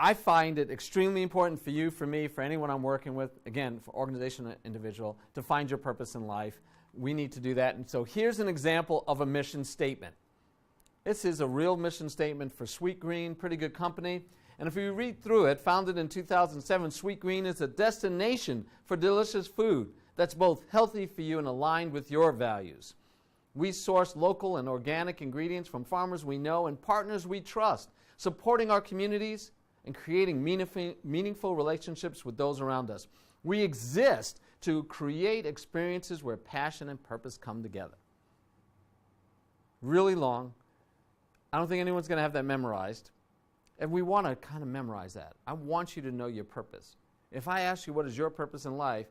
I find it extremely important for you, for me, for anyone I'm working with, again, for organization and individual, to find your purpose in life. We need to do that. And so here's an example of a mission statement. This is a real mission statement for Sweetgreen, pretty good company. And if you read through it, founded in 2007, Sweetgreen is a destination for delicious food that's both healthy for you and aligned with your values. We source local and organic ingredients from farmers we know and partners we trust, supporting our communities and creating meaningful relationships with those around us. We exist to create experiences where passion and purpose come together. Really long. I don't think anyone's going to have that memorized. And we want to kind of memorize that. I want you to know your purpose. If I ask you what is your purpose in life,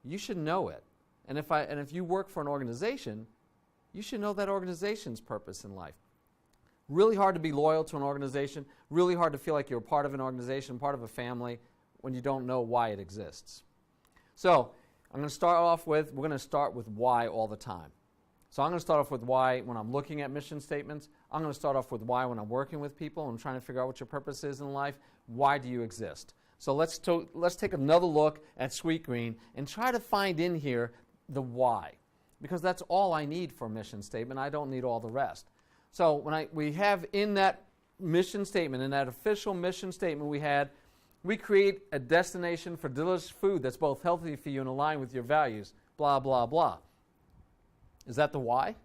you should know it. And if you work for an organization, you should know that organization's purpose in life. Really hard to be loyal to an organization, really hard to feel like you're part of an organization, part of a family, when you don't know why it exists. So we're going to start with why all the time. So I'm going to start off with why when I'm looking at mission statements. I'm going to start off with why when I'm working with people and trying to figure out what your purpose is in life. Why do you exist? So let's take another look at Sweetgreen and try to find in here the why. Because that's all I need for a mission statement. I don't need all the rest. So we have in that mission statement, in that official mission statement we create a destination for delicious food that's both healthy for you and aligned with your values, blah, blah, blah. Is that the why?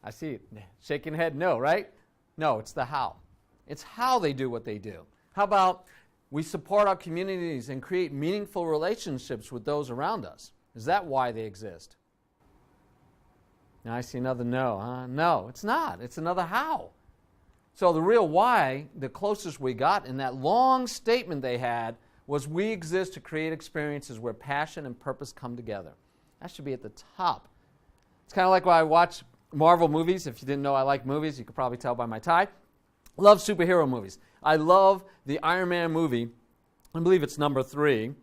I see it. Shaking head, no, right? No, it's the how. It's how they do what they do. How about we support our communities and create meaningful relationships with those around us? Is that why they exist? Now I see another no. No, it's not. It's another how. So the real why, the closest we got in that long statement they had, was we exist to create experiences where passion and purpose come together. That should be at the top. It's kind of like when I watch Marvel movies. If you didn't know I like movies, you could probably tell by my tie. Love superhero movies. I love the Iron Man movie, I believe it's number 3,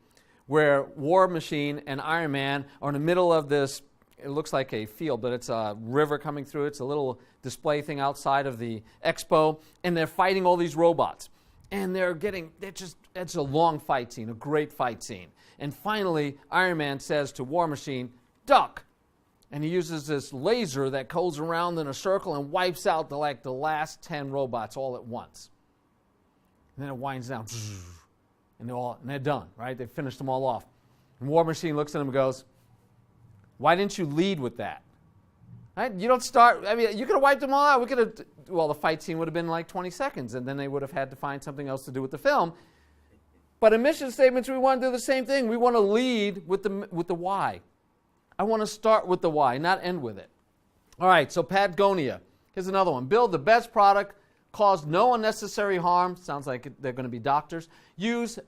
where War Machine and Iron Man are in the middle of this, it looks like a field, but it's a river coming through. It's a little display thing outside of the expo, and they're fighting all these robots. And it's a long fight scene, a great fight scene. And finally, Iron Man says to War Machine, duck! And he uses this laser that goes around in a circle and wipes out the last 10 robots all at once. And then it winds down, and they're done, right? They've finished them all off. And War Machine looks at him and goes, why didn't you lead with that? Right? You don't start, you could have wiped them all out. The fight scene would have been like 20 seconds, and then they would have had to find something else to do with the film. But in mission statements, we want to do the same thing. We want to lead with the why. I want to start with the why, not end with it. All right, so Patagonia. Here's another one. Build the best product, cause no unnecessary harm. Sounds like they're going to be doctors. Use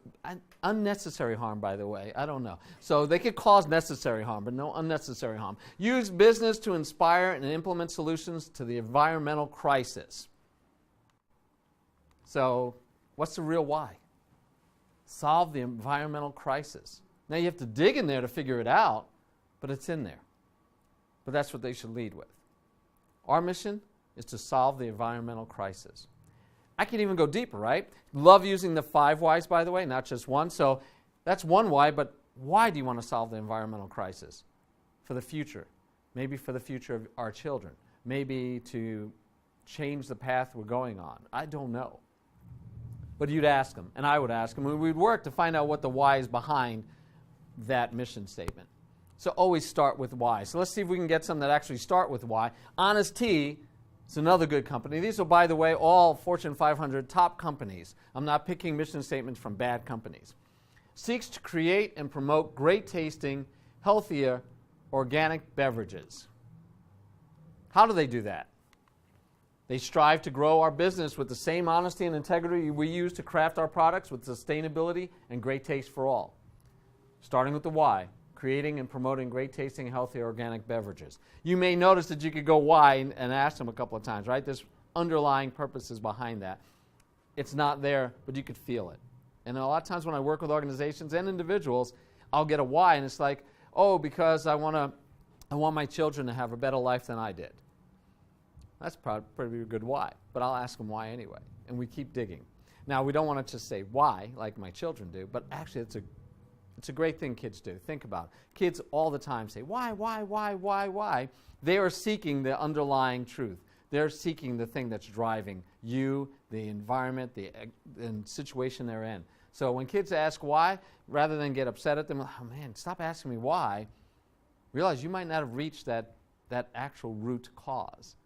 unnecessary harm, by the way. I don't know. So they could cause necessary harm, but no unnecessary harm. Use business to inspire and implement solutions to the environmental crisis. So what's the real why? Solve the environmental crisis. Now you have to dig in there to figure it out, but it's in there. But that's what they should lead with. Our mission is to solve the environmental crisis. I can even go deeper, right? Love using the 5 whys, by the way, not just one. So that's one why, but why do you want to solve the environmental crisis? For the future. Maybe for the future of our children. Maybe to change the path we're going on. I don't know. But you'd ask them, and I would ask them, and we'd work to find out what the why is behind that mission statement. So always start with why. So let's see if we can get some that actually start with why. Honest Tea is another good company. These are, by the way, all Fortune 500 top companies. I'm not picking mission statements from bad companies. Seeks to create and promote great tasting, healthier, organic beverages. How do they do that? They strive to grow our business with the same honesty and integrity we use to craft our products with sustainability and great taste for all. Starting with the why. Creating and promoting great tasting, healthy, organic beverages. You may notice that you could go why and ask them a couple of times, right? There's underlying purposes behind that. It's not there, but you could feel it. And a lot of times when I work with organizations and individuals, I'll get a why, and it's like, oh, because I want my children to have a better life than I did. That's probably a good why, but I'll ask them why anyway, and we keep digging. Now, we don't want to just say why, like my children do, but actually it's a great thing kids do. Think about it. Kids all the time say, why, why, why, why, why? They are seeking the underlying truth. They're seeking the thing that's driving you, the environment, the situation they're in. So when kids ask why, rather than get upset at them, oh man, stop asking me why, realize you might not have reached that actual root cause.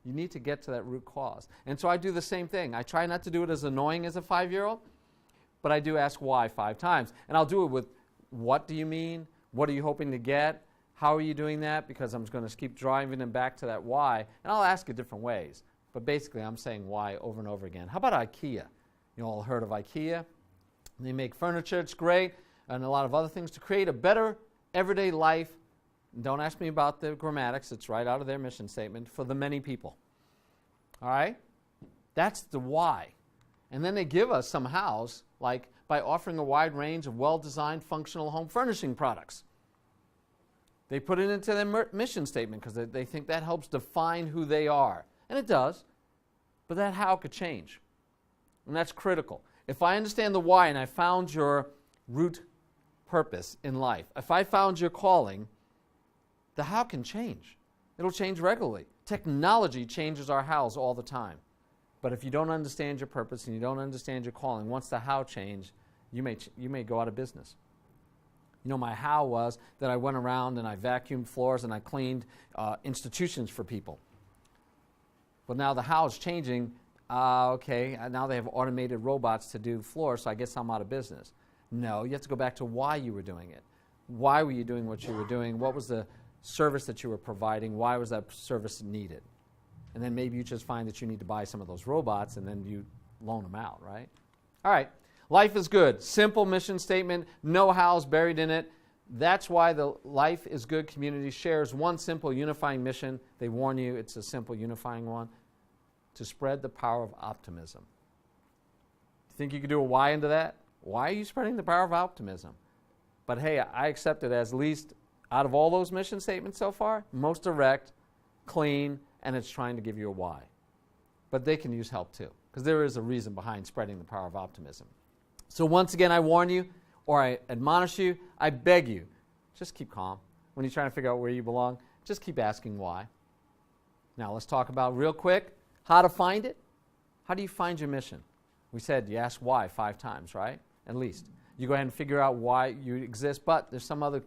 You need to get to that root cause. And so I do the same thing. I try not to do it as annoying as a 5-year-old, but I do ask why 5 times. And I'll do it with, what do you mean? What are you hoping to get? How are you doing that? Because I'm going to keep driving them back to that why. And I'll ask it different ways. But basically, I'm saying why over and over again. How about IKEA? You all heard of IKEA? They make furniture. It's great. And a lot of other things to create a better everyday life. Don't ask me about the grammatics. It's right out of their mission statement, for the many people. All right? That's the why. And then they give us some hows, like by offering a wide range of well-designed functional home furnishing products. They put it into their mission statement because they think that helps define who they are. And it does. But that how could change. And that's critical. If I understand the why and I found your root purpose in life, if I found your calling, the how can change. It'll change regularly. Technology changes our hows all the time. But if you don't understand your purpose and you don't understand your calling, once the how change, you may go out of business. You know, my how was that I went around and I vacuumed floors and I cleaned institutions for people. But now the how is changing. Okay, now they have automated robots to do floors, so I guess I'm out of business. No, you have to go back to why you were doing it. Why were you doing what you were doing? What was the service that you were providing? Why was that service needed? And then maybe you just find that you need to buy some of those robots and then you loan them out, right? All right. Life is good. Simple mission statement. No hows buried in it. That's why the Life is Good community shares one simple unifying mission. They warn you it's a simple unifying one. To spread the power of optimism. You think you could do a why into that? Why are you spreading the power of optimism? But hey, I accept it as least out of all those mission statements so far, most direct, clean, and it's trying to give you a why. But they can use help too, because there is a reason behind spreading the power of optimism. So once again, I warn you, or I admonish you, I beg you, just keep calm. When you're trying to figure out where you belong, just keep asking why. Now let's talk about real quick how to find it. How do you find your mission? We said you ask why 5 times, right? At least. You go ahead and figure out why you exist, but there's some other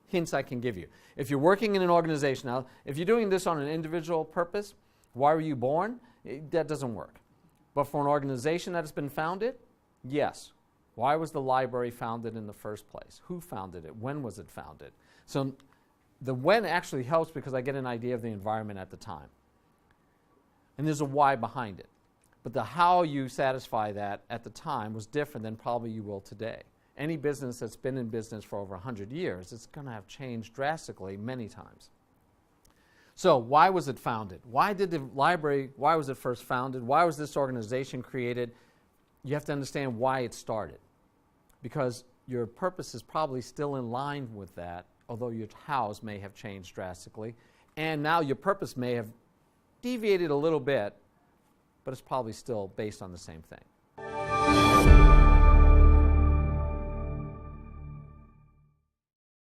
hints I can give you. If you're working in an organization, now, if you're doing this on an individual purpose, why were you born? That doesn't work. But for an organization that has been founded, yes. Why was the library founded in the first place? Who founded it? When was it founded? So the when actually helps because I get an idea of the environment at the time. And there's a why behind it. But the how you satisfy that at the time was different than probably you will today. Any business that's been in business for over 100 years, it's going to have changed drastically many times. So why was it founded? Why did the library, why was it first founded? Why was this organization created? You have to understand why it started. Because your purpose is probably still in line with that, although your hows may have changed drastically. And now your purpose may have deviated a little bit, but it's probably still based on the same thing.